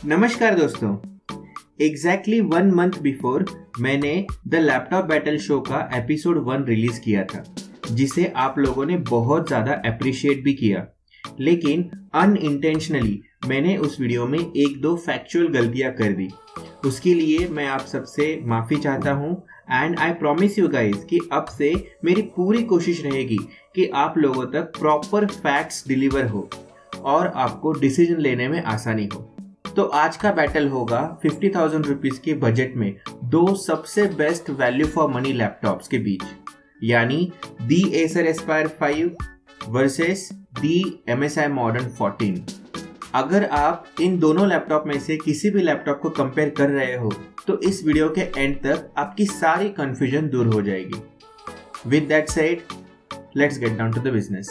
नमस्कार दोस्तों। Exactly 1 month before मैंने द लैपटॉप बैटल शो का एपिसोड 1 रिलीज किया था, जिसे आप लोगों ने बहुत ज़्यादा अप्रिशिएट भी किया। लेकिन अनइंटेंशनली मैंने उस वीडियो में 1-2 फैक्चुअल गलतियां कर दी। उसके लिए मैं आप सबसे माफ़ी चाहता हूँ and I promise you guys कि अब से मेरी पूरी कोशिश रहेगी कि आप लोगों तक प्रॉपर फैक्ट्स डिलीवर हो और आपको डिसीजन लेने में आसानी हो। तो आज का बैटल होगा 50,000 रुपीज के बजट में 2 सबसे best value for money laptops के बीच, यानी the Acer Aspire 5 versus the MSI Modern 14। अगर आप इन दोनों लैपटॉप में से किसी भी लैपटॉप को कंपेयर कर रहे हो तो इस वीडियो के एंड तक आपकी सारी कंफ्यूजन दूर हो जाएगी। With that said, let's get down to the business.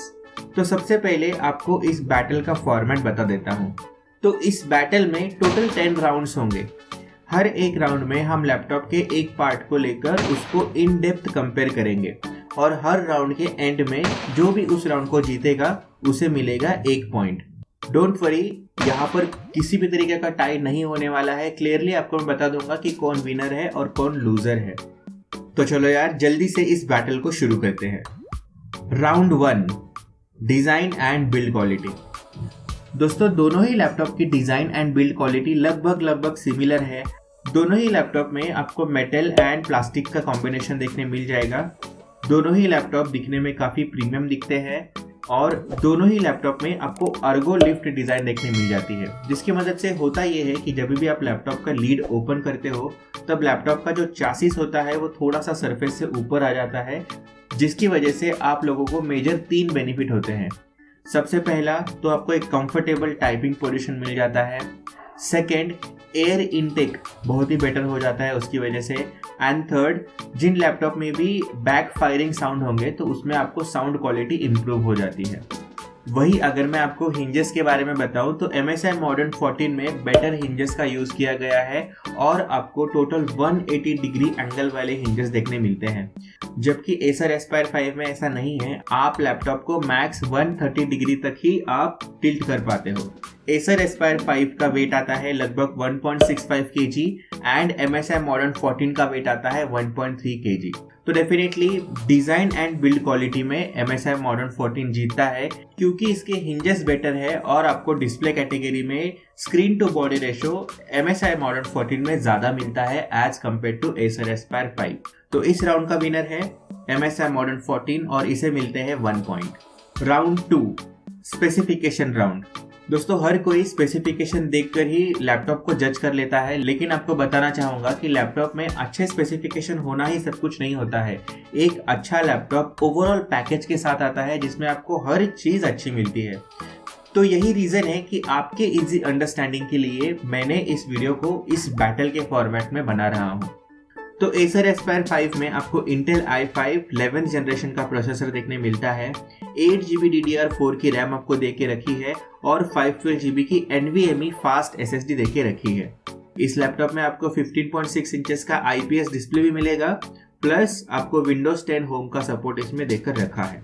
तो सबसे पहले आपको इस बैटल का फॉर्मेट बता देता हूँ। तो इस बैटल में टोटल 10 राउंड्स होंगे। हर एक राउंड में हम लैपटॉप के एक पार्ट को लेकर उसको इन डेप्थ कंपेयर करेंगे और हर राउंड के एंड में जो भी उस राउंड को जीतेगा उसे मिलेगा 1 पॉइंट। डोंट वरी, यहाँ पर किसी भी तरीके का टाई नहीं होने वाला है। क्लियरली आपको मैं बता दूंगा कि कौन विनर है और कौन लूजर है। तो चलो यार, जल्दी से इस बैटल को शुरू करते हैं। Round 1, design and build quality. दोस्तों, दोनों ही लैपटॉप की डिजाइन एंड बिल्ड क्वालिटी लगभग सिमिलर है। दोनों ही लैपटॉप में आपको मेटल एंड प्लास्टिक का कॉम्बिनेशन देखने मिल जाएगा। दोनों ही लैपटॉप दिखने में काफी प्रीमियम दिखते हैं और दोनों ही लैपटॉप में आपको अर्गो लिफ्ट डिजाइन देखने मिल जाती है, जिसकी मदद से होता यह है कि जब भी आप लैपटॉप का लीड ओपन करते हो तब लैपटॉप का जो चासिस होता है वो थोड़ा सा सरफेस से ऊपर आ जाता है, जिसकी वजह से आप लोगों को मेजर 3 बेनिफिट होते हैं। सबसे पहला तो आपको एक कंफर्टेबल टाइपिंग पोजीशन मिल जाता है। सेकंड, एयर इनटेक बहुत ही बेटर हो जाता है उसकी वजह से। एंड थर्ड, जिन लैपटॉप में भी बैक फायरिंग साउंड होंगे तो उसमें आपको साउंड क्वालिटी इंप्रूव हो जाती है। वही अगर मैं आपको हिंजेस के बारे में बताऊं तो MSI मॉडर्न 14 में बेटर हिंजेस का यूज किया गया है और आपको टोटल 180 डिग्री एंगल वाले हिंजेस देखने मिलते हैं, जबकि एसर एस्पायर 5 में ऐसा नहीं है। आप लैपटॉप को मैक्स 130 डिग्री तक ही आप टिल्ट कर पाते हो। एसर एस्पायर 5 का वेट आता है लगभग 1.65 kg एंड MSI मॉडर्न 14 का वेट आता है 1.3 kg। तो definitely design and build quality में MSI मॉडर्न 14 जीतता है, क्योंकि इसके हिंजेस बेटर है और आपको डिस्प्ले कैटेगरी में screen to body ratio MSI Modern 14 में ज्यादा मिलता है as compared to Acer Aspire 5। तो इस राउंड का विनर है MSI मॉडर्न 14 और इसे मिलते हैं 1 पॉइंट। Round 2, specification round. दोस्तों, हर कोई स्पेसिफिकेशन देखकर ही लैपटॉप को जज कर लेता है, लेकिन आपको बताना चाहूंगा कि लैपटॉप में अच्छे स्पेसिफिकेशन होना ही सब कुछ नहीं होता है। एक अच्छा लैपटॉप ओवरऑल पैकेज के साथ आता है जिसमें आपको हर चीज अच्छी मिलती है। तो यही रीजन है कि आपके इजी अंडरस्टैंडिंग के लिए मैंने इस वीडियो को इस बैटल के फॉर्मेट में बना रहा हूँ। तो एसर एस्पायर 5 में आपको इंटेल i5 11th जनरेशन का प्रोसेसर देखने मिलता है। 8GB DDR4 की रैम आपको दे के रखी है और 512GB की NVMe फास्ट SSD दे के रखी है। इस लैपटॉप में आपको 15.6 इंचेस का IPS डिस्प्ले भी मिलेगा, प्लस आपको Windows 10 होम का सपोर्ट इसमें देकर रखा है।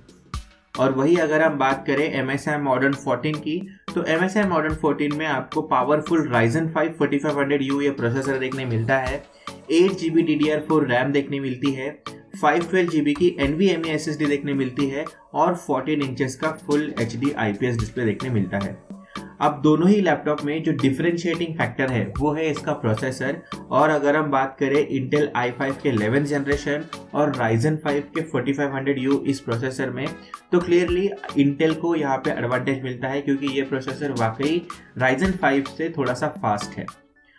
और वही अगर हम बात करें MSI मॉडर्न 14 की, तो MSI मॉडर्न 14 में आपको पावरफुल Ryzen 5 4500U ये प्रोसेसर देखने मिलता है। 8GB DDR4 रैम देखने मिलती है, 512GB की NVMe SSD देखने मिलती है और 14 इंचेस का फुल HD IPS डिस्प्ले देखने मिलता है। अब दोनों ही लैपटॉप में जो डिफरेंशिएटिंग फैक्टर है वो है इसका प्रोसेसर। और अगर हम बात करें इंटेल i5 के 11th जनरेशन और Ryzen 5 के 4500U इस प्रोसेसर में, तो क्लियरली इंटेल को यहाँ पे एडवांटेज मिलता है, क्योंकि ये प्रोसेसर वाकई Ryzen 5 से थोड़ा सा फास्ट है।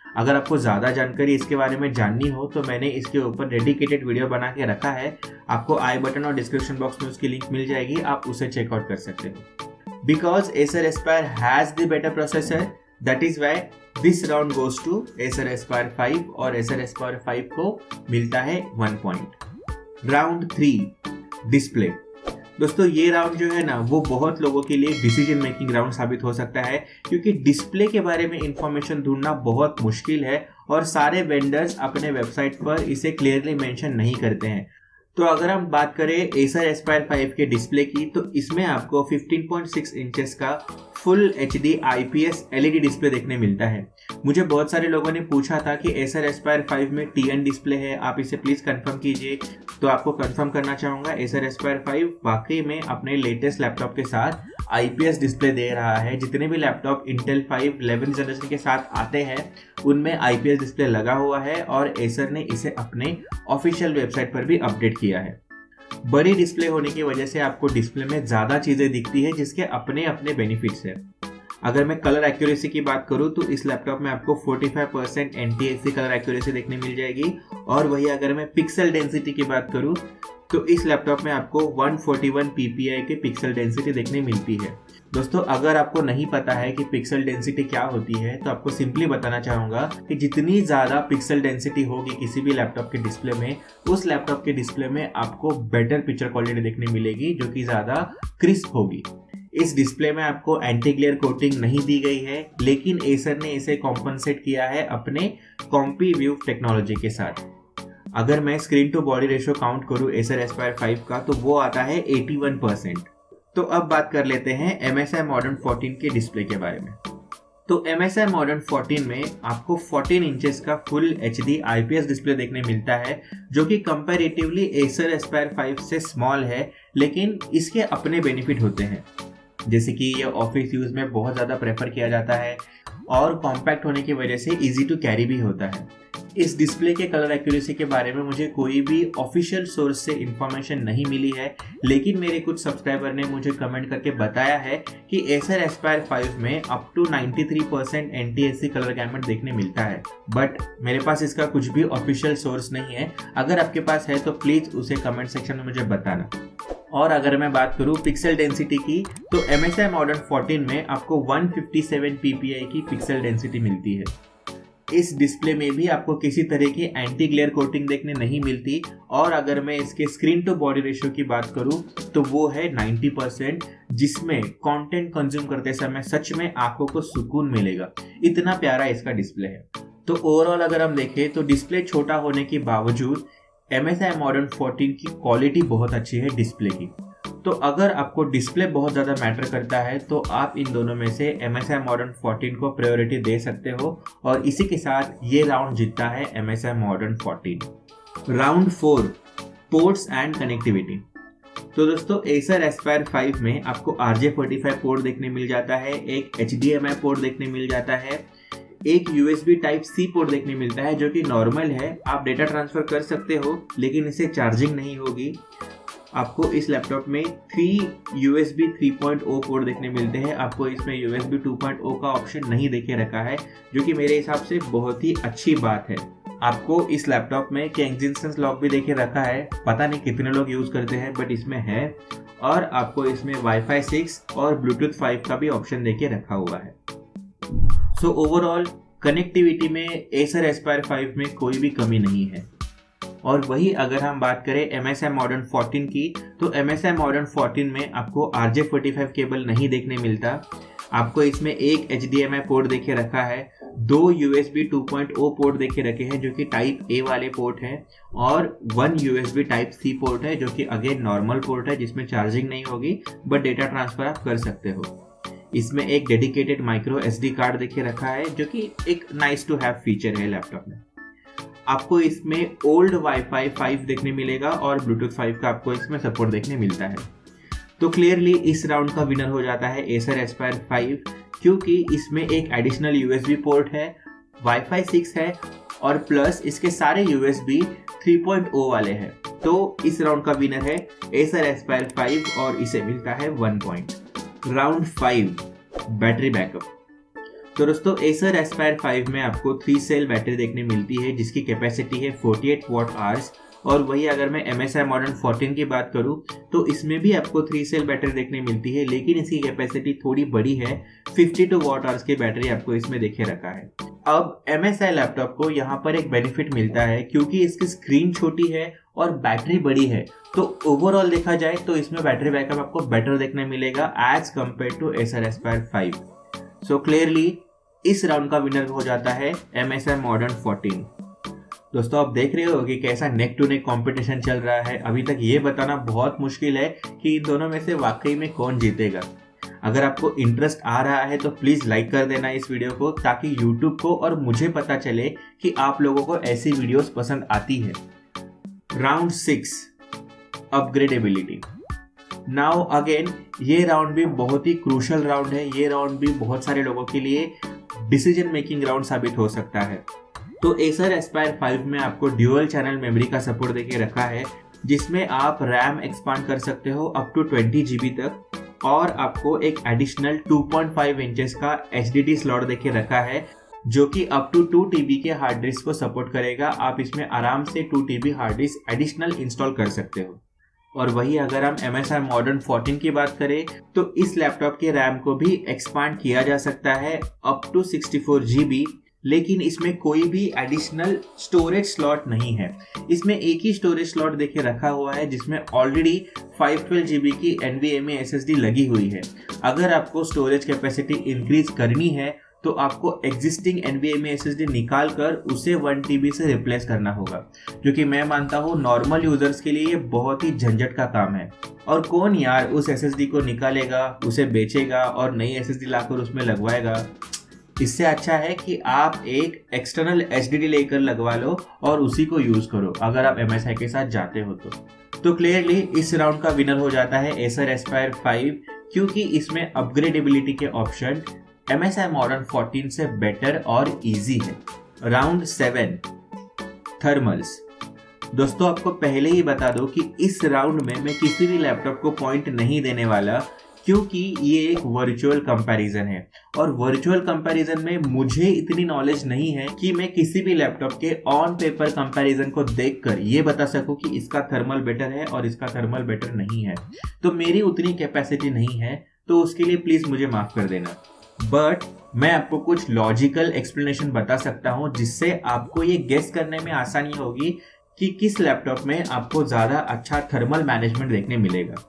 अगर आपको ज़्यादा जानकारी इसके बारे में जाननी हो तो मैंने इसके ऊपर डेडिकेटेड वीडियो बना के रखा है। आपको आई बटन और डिस्क्रिप्शन बॉक्स में उसकी लिंक मिल जाएगी, आप उसे चेकआउट कर सकते हो। Because Acer Aspire has the better processor, that is why this round goes to Acer Aspire 5 और एसर एस्पायर 5 को मिलता है 1 पॉइंट। Round 3, display. दोस्तों, ये राउंड जो है ना वो बहुत लोगों के लिए डिसीजन मेकिंग राउंड साबित हो सकता है, क्योंकि डिस्प्ले के बारे में इंफॉर्मेशन ढूंढना बहुत मुश्किल है और सारे वेंडर्स अपने वेबसाइट पर इसे क्लियरली मेंशन नहीं करते हैं। तो अगर हम बात करें Acer Aspire 5 के डिस्प्ले की, तो इसमें आपको 15.6 इंचेस का full HD IPS LED display देखने मिलता है। मुझे बहुत सारे लोगों ने पूछा था कि Acer Aspire 5 में TN डिस्प्ले है, आप इसे प्लीज कंफर्म कीजिए। तो आपको कंफर्म करना चाहूँगा, Acer Aspire 5 वाकई में अपने लेटेस्ट लैपटॉप के साथ IPS डिस्प्ले दे रहा है। जितने भी लैपटॉप Intel 5 11th जनरेशन के साथ आते हैं उनमें IPS डिस्प्ले लगा हुआ है और Acer ने इसे अपने ऑफिशियल वेबसाइट पर भी अपडेट किया है। बड़ी डिस्प्ले होने की वजह से आपको डिस्प्ले में ज़्यादा चीज़ें दिखती है, जिसके अपने अपने बेनिफिट्स हैं। अगर मैं कलर एक्यूरेसी की बात करूं तो इस लैपटॉप में आपको 45% NTSC कलर एक्यूरेसी देखने मिल जाएगी। और वही अगर मैं पिक्सल डेंसिटी की बात करूं तो इस लैपटॉप में आपको 141 ppi के पिक्सल डेंसिटी देखने मिलती है। दोस्तों, अगर आपको नहीं पता है कि पिक्सल डेंसिटी क्या होती है तो आपको सिंपली बताना चाहूँगा कि जितनी ज़्यादा पिक्सल डेंसिटी होगी किसी भी लैपटॉप के डिस्प्ले में, उस लैपटॉप के डिस्प्ले में आपको बेटर पिक्चर क्वालिटी देखने मिलेगी जो कि ज़्यादा क्रिस्प होगी। इस डिस्प्ले में आपको एंटी ग्लेयर कोटिंग नहीं दी गई है, लेकिन एसर ने इसे कॉम्पनसेट किया है अपने कॉम्पीव्यू टेक्नोलॉजी के साथ। अगर मैं screen to body ratio count करूँ Acer Aspire 5 का तो वो आता है 81%। तो अब बात कर लेते हैं MSI Modern 14 के डिस्प्ले के बारे में। तो MSI Modern 14 में आपको 14 इंचेस का फुल HD IPS डिस्प्ले देखने मिलता है, जो कि कंपैरेटिवली Acer Aspire 5 से स्मॉल है, लेकिन इसके अपने बेनिफिट होते हैं। जैसे कि ये ऑफिस यूज में बहुत ज़्यादा प्रेफर किया जाता है और कॉम्पैक्ट होने की वजह से इजी टू कैरी भी होता है। इस डिस्प्ले के कलर एक्यूरेसी के बारे में मुझे कोई भी ऑफिशियल सोर्स से इंफॉर्मेशन नहीं मिली है, लेकिन मेरे कुछ सब्सक्राइबर ने मुझे कमेंट करके बताया है कि Acer Aspire 5 में up to 93% NTSC colour gamut देखने मिलता है। बट मेरे पास इसका कुछ भी ऑफिशियल सोर्स नहीं है। अगर आपके पास है तो प्लीज उसे कमेंट सेक्शन में मुझे बताना। और अगर मैं बात करूं पिक्सल डेंसिटी की, तो MSI Modern 14 में आपको 157 ppi की पिक्सल डेंसिटी मिलती है। इस डिस्प्ले में भी आपको किसी तरह की एंटी ग्लेयर कोटिंग देखने नहीं मिलती। और अगर मैं इसके स्क्रीन टू बॉडी रेशियो की बात करूं तो वो है 90%, जिसमें कंटेंट कंज्यूम करते समय सच में आंखों को सुकून मिलेगा। इतना प्यारा इसका डिस्प्ले है। तो ओवरऑल अगर हम देखें तो डिस्प्ले छोटा होने के बावजूद MSI Modern 14 की क्वालिटी बहुत अच्छी है डिस्प्ले की। तो अगर आपको डिस्प्ले बहुत ज़्यादा मैटर करता है तो आप इन दोनों में से MSI Modern 14 को प्रायोरिटी दे सकते हो। और इसी के साथ ये राउंड जीतता है MSI Modern 14। Round 4, ports and connectivity. तो दोस्तों, Acer Aspire 5 में आपको RJ45 पोर्ट देखने मिल जाता है, एक HDMI पोर्ट देखने मिल जाता है, एक USB Type-C पोर्ट देखने मिलता है जो कि नॉर्मल है, आप डेटा ट्रांसफर कर सकते हो, लेकिन इसे चार्जिंग नहीं होगी। आपको इस लैपटॉप में 3 USB 3.0 पोर्ट देखने मिलते हैं। आपको इसमें USB 2.0 का ऑप्शन नहीं देखे रखा है, जो कि मेरे हिसाब से बहुत ही अच्छी बात है। आपको इस लैपटॉप में कोएक्सिस्टेंस लॉक भी देखे रखा है, पता नहीं कितने लोग यूज करते हैं बट इसमें है। और आपको इसमें Wi-Fi 6 और Bluetooth 5 का भी ऑप्शन देके रखा हुआ है। सो ओवरऑल कनेक्टिविटी में Acer Aspire 5 में कोई भी कमी नहीं है। और वही अगर हम बात करें MSI Modern 14 की, तो MSI Modern 14 में आपको RJ45 केबल नहीं देखने मिलता। आपको इसमें एक HDMI पोर्ट देखे रखा है, 2 USB 2.0 पोर्ट देखे रखे हैं जो कि टाइप A वाले पोर्ट हैं, और 1 USB Type-C पोर्ट है जो कि अगेन नॉर्मल पोर्ट है, जिसमें चार्जिंग नहीं होगी बट डेटा ट्रांसफर आप कर सकते हो। इसमें एक डेडिकेटेड माइक्रो SD कार्ड देखे रखा है जो कि एक नाइस टू हैव फीचर है लैपटॉप में। आपको इसमें ओल्ड Wi-Fi 5 देखने मिलेगा और Bluetooth 5 का आपको इसमें सपोर्ट देखने मिलता है। तो क्लियरली इस राउंड का विनर हो जाता है Acer Aspire 5, क्योंकि इसमें एक एडिशनल USB पोर्ट है, Wi-Fi 6 है और प्लस इसके सारे USB 3.0 वाले हैं। तो इस राउंड का विनर है Acer Aspire 5 और इसे मिलता है 1 पॉइंट। Round 5, battery backup. तो दोस्तों, Acer Aspire 5 में आपको 3 सेल बैटरी देखने मिलती है जिसकी कैपेसिटी है 48 वॉट आवर्स। और वही अगर मैं MSI Modern 14 की बात करूं तो इसमें भी आपको 3 सेल बैटरी देखने मिलती है, लेकिन इसकी कैपेसिटी थोड़ी बड़ी है, 52 वॉट आवर्स की बैटरी आपको इसमें देखे रखा है। अब MSI लैपटॉप को यहाँ पर एक बेनिफिट मिलता है क्योंकि इसकी स्क्रीन छोटी है और बैटरी बड़ी है, तो ओवरऑल देखा जाए तो इसमें बैटरी बैकअप आपको बेटर देखने मिलेगा as compared to Acer Aspire 5। So clearly इस राउंड का विनर हो जाता है MSI Modern 14। दोस्तों आप देख रहे हो कि कैसा नेक टू नेक कंपटीशन चल रहा है। अभी तक ये बताना बहुत मुश्किल है कि इन दोनों में से वाकई में कौन जीतेगा। अगर आपको इंटरेस्ट आ रहा है तो प्लीज लाइक कर देना इस वीडियो को, ताकि यूट्यूब को और मुझे पता चले कि आप लोगों को ऐसी वीडियोस पसंद आती है। Round 6, upgradability. नाउ अगेन ये राउंड भी बहुत ही क्रूशल राउंड है। ये राउंड भी बहुत सारे लोगों के लिए डिसीजन मेकिंग राउंड साबित हो सकता है। तो Acer Aspire 5 में आपको ड्यूअल चैनल मेमोरी का सपोर्ट देके रखा है, जिसमें आप रैम एक्सपांड कर सकते हो अप टू 20 GB तक, और आपको एक एडिशनल 2.5 इंचेस का HDD स्लॉट देके रखा है, जो कि अप टू 2 TB के हार्ड डिस्क को सपोर्ट करेगा। आप इसमें आराम से 2 TB hard disk additional install कर सकते हो। और वही अगर हम MSI Modern 14 की बात करें तो इस लैपटॉप के रैम को भी एक्सपांड किया जा सकता है अप टू 64 GB, लेकिन इसमें कोई भी एडिशनल स्टोरेज स्लॉट नहीं है। इसमें एक ही स्टोरेज स्लॉट देके रखा हुआ है, जिसमें ऑलरेडी 512 GB की NVMe SSD लगी हुई है। अगर आपको स्टोरेज कैपेसिटी इंक्रीज करनी है तो आपको एग्जिस्टिंग NVMe SSD निकाल कर उसे 1 TB से रिप्लेस करना होगा, जो कि मैं मानता हूँ नॉर्मल यूजर्स के लिए ये बहुत ही झंझट का काम है। और कौन यार उस SSD को निकालेगा, उसे बेचेगा और नई SSD लाकर उसमें लगवाएगा। इससे अच्छा है कि आप एक एक्सटर्नल HDD लेकर लगवा लो और उसी को यूज करो, अगर आप MSI के साथ जाते हो तो क्लियरली इस राउंड का विनर हो जाता है Acer Aspire 5, क्योंकि इसमें अपग्रेडेबिलिटी के ऑप्शन MSI Modern 14 से बेटर और इजी है। Round 7, thermals. दोस्तों आपको पहले ही बता दो कि इस राउंड में मैं किसी भी लैपटॉप को पॉइंट नहीं देने वाला, क्योंकि ये एक वर्चुअल कंपैरिजन है और वर्चुअल कंपैरिजन में मुझे इतनी नॉलेज नहीं है कि मैं किसी भी लैपटॉप के ऑन पेपर कंपैरिजन को देखकर ये बता सकूं कि इसका थर्मल बेटर है और इसका थर्मल बेटर नहीं है। तो मेरी उतनी कैपेसिटी नहीं है, तो उसके लिए प्लीज मुझे माफ कर देना। बट मैं आपको कुछ लॉजिकल एक्सप्लेनेशन बता सकता हूँ, जिससे आपको ये गेस करने में आसानी होगी कि किस लैपटॉप में आपको ज्यादा अच्छा थर्मल मैनेजमेंट देखने मिलेगा।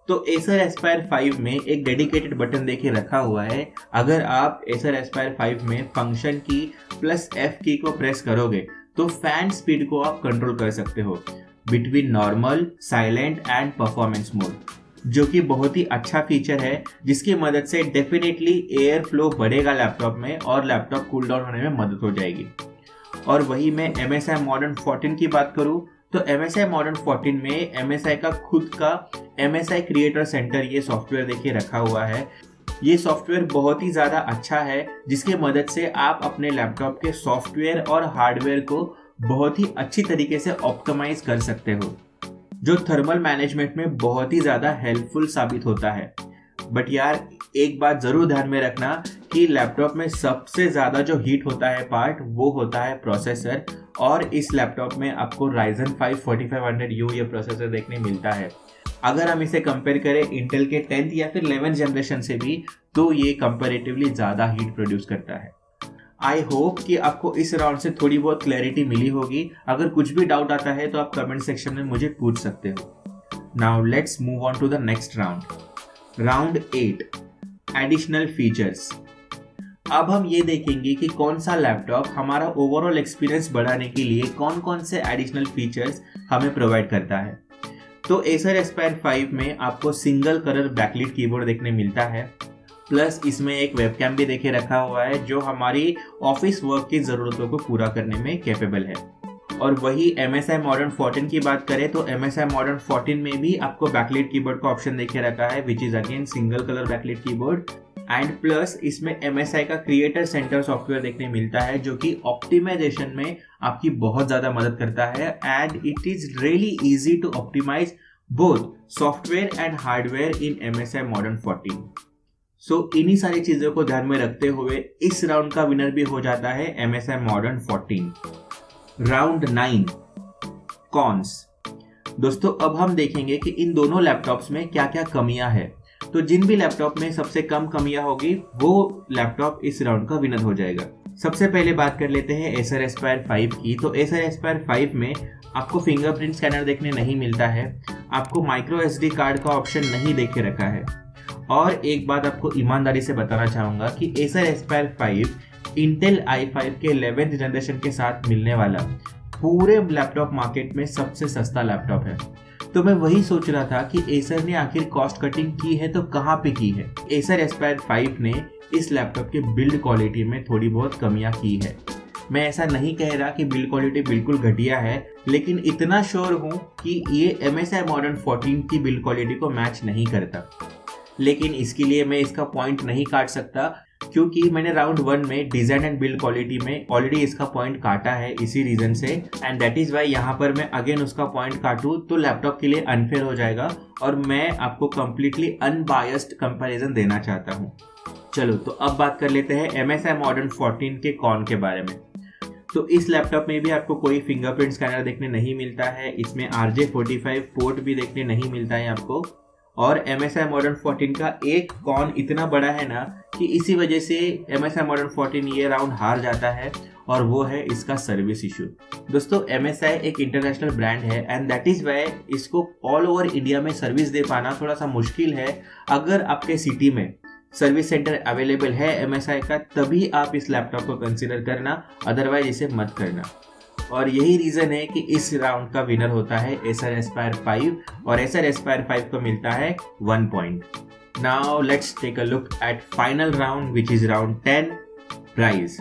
तो Acer Aspire 5 में एक डेडिकेटेड बटन देके रखा हुआ है। अगर आप Acer Aspire 5 में फंक्शन की प्लस F की को प्रेस करोगे तो फैन स्पीड को आप कंट्रोल कर सकते हो between normal, silent and performance mode, जो कि बहुत ही अच्छा फीचर है, जिसकी मदद से डेफिनेटली एयर फ्लो बढ़ेगा लैपटॉप में और लैपटॉप कूल डाउन होने में मदद हो जाएगी। और वही मैं MSI Modern 14 की बात करूं तो MSI Modern 14 में MSI का खुद का MSI क्रिएटर सेंटर ये सॉफ्टवेयर देखिए रखा हुआ है। ये सॉफ्टवेयर बहुत ही ज़्यादा अच्छा है, जिसके मदद से आप अपने लैपटॉप के सॉफ्टवेयर और हार्डवेयर को बहुत ही अच्छी तरीके से ऑप्टिमाइज कर सकते हो, जो थर्मल मैनेजमेंट में बहुत ही ज़्यादा हेल्पफुल साबित होता है। बट यार एक बात ज़रूर ध्यान में रखना कि लैपटॉप में सबसे ज़्यादा जो हीट होता है पार्ट, वो होता है प्रोसेसर, और इस लैपटॉप में आपको Ryzen 5 4500U ये प्रोसेसर देखने मिलता है। अगर हम इसे कंपेयर करें इंटेल के 10th या फिर 11th जनरेशन से भी, तो ये कंपैरेटिवली ज़्यादा हीट प्रोड्यूस करता है। आई होप कि आपको इस राउंड से थोड़ी बहुत क्लैरिटी मिली होगी। अगर कुछ भी डाउट आता है तो आप कमेंट सेक्शन में मुझे पूछ सकते हो। Now let's move on to the next round. Round 8, additional features. अब हम ये देखेंगे कि कौन सा लैपटॉप हमारा ओवरऑल एक्सपीरियंस बढ़ाने के लिए कौन कौन से एडिशनल फीचर्स हमें प्रोवाइड करता है। तो Acer Aspire 5 में आपको सिंगल कलर बैकलिट कीबोर्ड देखने मिलता है, प्लस इसमें एक वेबकैम भी देखे रखा हुआ है, जो हमारी ऑफिस वर्क की ज़रूरतों को पूरा करने में कैपेबल है। और वही MSI Modern 14 की बात करें तो MSI Modern 14 में भी आपको बैकलिट कीबोर्ड का ऑप्शन देखे रखा है, which is again single colour backlit keyboard. And plus इसमें MSI का क्रिएटर सेंटर सॉफ्टवेयर देखने मिलता है, जो कि ऑप्टिमाइजेशन में आपकी बहुत ज़्यादा मदद करता है। And it is really easy to optimise both software and hardware in MSI Modern 14। सो इन्हीं सारी चीज़ों को ध्यान में रखते हुए इस राउंड का विनर भी हो जाता है MSI Modern 14। Round 9, cons. दोस्तों अब हम देखेंगे कि इन दोनों लैपटॉप्स में क्या क्या कमियां हैं। तो जिन भी लैपटॉप में सबसे कम कमियां होगी वो लैपटॉप इस राउंड का विनर हो जाएगा। सबसे पहले बात कर लेते हैं Acer Aspire 5 की। तो Acer Aspire 5 में आपको फिंगरप्रिंट स्कैनर देखने नहीं मिलता है, आपको माइक्रो SD कार्ड का ऑप्शन नहीं देखे रखा है। और एक बात आपको ईमानदारी से बताना चाहूँगा कि Acer Aspire 5 Intel i5 के 11th जनरेशन के साथ मिलने वाला पूरे लैपटॉप मार्केट में सबसे सस्ता लैपटॉप है। तो मैं वही सोच रहा था कि एसर ने आखिर कॉस्ट कटिंग की है तो कहाँ पे की है। एसर एस्पायर 5 ने इस लैपटॉप के बिल्ड क्वालिटी में थोड़ी बहुत कमियां की है। मैं ऐसा नहीं कह रहा कि बिल्ड क्वालिटी बिल्कुल घटिया है, लेकिन इतना श्योर हूँ कि ये MSI Modern 14 की बिल्ड क्वालिटी को मैच नहीं करता। लेकिन इसके लिए मैं इसका पॉइंट नहीं काट सकता, क्योंकि मैंने राउंड 1 में डिजाइन एंड बिल्ड क्वालिटी में ऑलरेडी इसका पॉइंट काटा है इसी रीजन से, एंड दैट इज वाई यहाँ पर मैं अगेन उसका पॉइंट काटूँ तो लैपटॉप के लिए अनफेयर हो जाएगा और मैं आपको कंप्लीटली अनबायस्ड कंपैरिजन देना चाहता हूँ। चलो तो अब बात कर लेते हैं MSI Modern 14 के कॉन के बारे में। तो इस लैपटॉप में भी आपको कोई फिंगरप्रिंट स्कैनर देखने नहीं मिलता है, इसमें RJ45 पोर्ट भी देखने नहीं मिलता है आपको, और MSI Modern 14 का एक कॉन इतना बड़ा है ना कि इसी वजह से MSI Modern 14 ये राउंड हार जाता है, और वो है इसका सर्विस इशू। दोस्तों MSI एक इंटरनेशनल ब्रांड है एंड दैट इज वाई इसको ऑल ओवर इंडिया में सर्विस दे पाना थोड़ा सा मुश्किल है। अगर आपके सिटी में सर्विस सेंटर अवेलेबल है MSI का, तभी आप इस लैपटॉप को कंसिडर करना, अदरवाइज इसे मत करना। और यही रीजन है कि इस राउंड का विनर होता है एसर एस्पायर 5, और एसर एस्पायर 5 को मिलता है 1 point. Now let's take a look at final round which is round 10 price.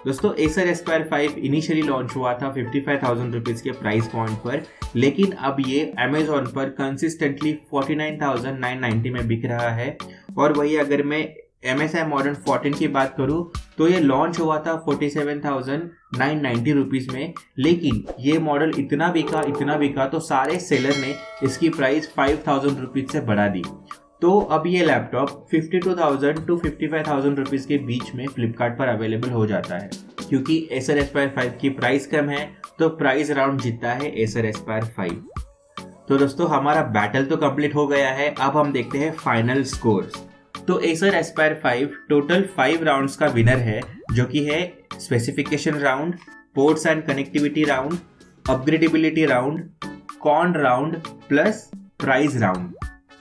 दोस्तों एसर एस्पायर 5 इनिशियली लॉन्च हुआ था 55,000 रुपीज के प्राइस पॉइंट पर, लेकिन अब ये अमेजोन पर कंसिस्टेंटली 49,990 में बिक रहा है। और वही अगर मैं MSI Modern 14 की बात करूं तो ये लॉन्च हुआ था 47,990 रुपीज में, लेकिन ये मॉडल इतना बिका तो सारे सेलर ने इसकी प्राइस 5,000 रुपीज से बढ़ा दी। तो अब ये लैपटॉप 52,000 to 55,000 रुपीज के बीच में फ्लिपकार्ट पर अवेलेबल हो जाता है। क्योंकि एसर एस्पायर 5 की प्राइस कम है तो प्राइस राउंड जीतता है एसर एस्पायर 5। तो दोस्तों हमारा बैटल तो कंप्लीट हो गया है, अब हम देखते हैं फाइनल स्कोर्स। तो एसर एस्पायर 5 टोटल 5 राउंड्स का विनर है, जो कि है specification round, ports and connectivity round, upgradability round, con round plus price round.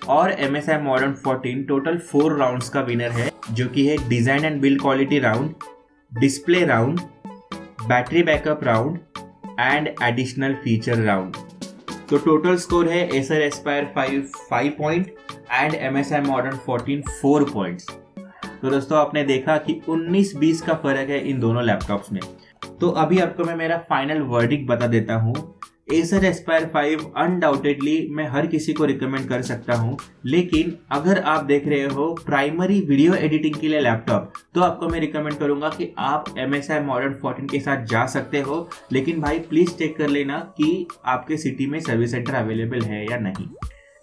और MSI Modern 14 टोटल 4 राउंड्स का विनर है, जो कि है design and build quality round, display round, battery backup round and additional feature round. तो total score है Acer Aspire 5 point and MSI Modern 14 4 points. तो दोस्तों आपने देखा कि 19-20 का फर्क है इन दोनों लैपटॉप्स में। तो अभी आपको मैं मेरा फाइनल वर्डिक्ट बता देता हूँ। एसर एस्पायर 5 अनडाउटेडली मैं हर किसी को रिकमेंड कर सकता हूँ, लेकिन अगर आप देख रहे हो प्राइमरी वीडियो एडिटिंग के लिए लैपटॉप, तो आपको मैं रिकमेंड करूंगा कि आप MSI Modern 14 के साथ जा सकते हो, लेकिन भाई प्लीज चेक कर लेना कि आपके सिटी में सर्विस सेंटर अवेलेबल है या नहीं।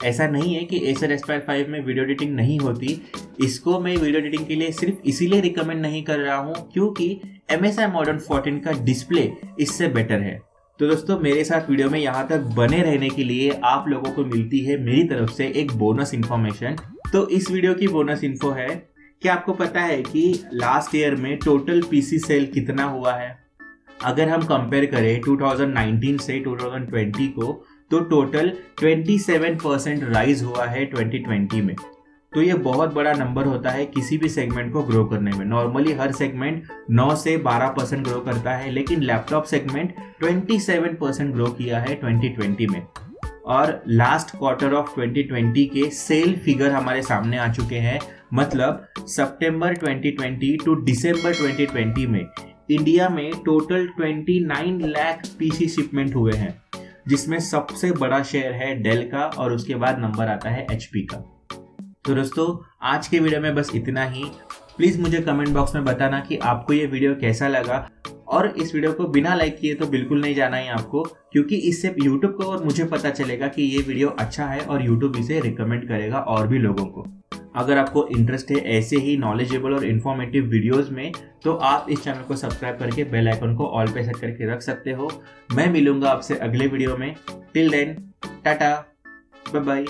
ऐसा नहीं है कि एसर एस्पायर 5 में वीडियो एडिटिंग नहीं होती, इसको मैं वीडियो एडिटिंग के लिए सिर्फ इसीलिए रिकमेंड नहीं कर रहा हूँ क्योंकि MSI Modern 14 का डिस्प्ले इससे बेटर है। तो दोस्तों मेरे साथ वीडियो में यहाँ तक बने रहने के लिए आप लोगों को मिलती है मेरी तरफ से एक बोनस इन्फॉर्मेशन। तो इस वीडियो की बोनस इन्फो है कि आपको पता है कि लास्ट ईयर में टोटल पीसी सेल कितना हुआ है। अगर हम कंपेयर करें 2019 से 2020 को, तो टोटल 27% राइज हुआ है 2020 में। तो ये बहुत बड़ा नंबर होता है किसी भी सेगमेंट को ग्रो करने में। नॉर्मली हर सेगमेंट 9 से 12% ग्रो करता है, लेकिन लैपटॉप सेगमेंट 27% ग्रो किया है 2020 में। और लास्ट क्वार्टर ऑफ 2020 के सेल फिगर हमारे सामने आ चुके हैं। मतलब सितंबर 2020 टू दिसंबर 2020 में इंडिया में टोटल 29 लाख पीसी शिपमेंट हुए हैं, जिसमें सबसे बड़ा शेयर है डेल का और उसके बाद नंबर आता है HP का। तो दोस्तों आज के वीडियो में बस इतना ही। प्लीज मुझे कमेंट बॉक्स में बताना कि आपको ये वीडियो कैसा लगा, और इस वीडियो को बिना लाइक किए तो बिल्कुल नहीं जाना है आपको, क्योंकि इससे YouTube को और मुझे पता चलेगा कि ये वीडियो अच्छा है और YouTube इसे रिकमेंड करेगा और भी लोगों को। अगर आपको इंटरेस्ट है ऐसे ही नॉलेजेबल और इन्फॉर्मेटिव वीडियोस में, तो आप इस चैनल को सब्सक्राइब करके बेल आइकन को ऑल पे सेट करके रख सकते हो। मैं मिलूंगा आपसे अगले वीडियो में। Till then tata, bye bye.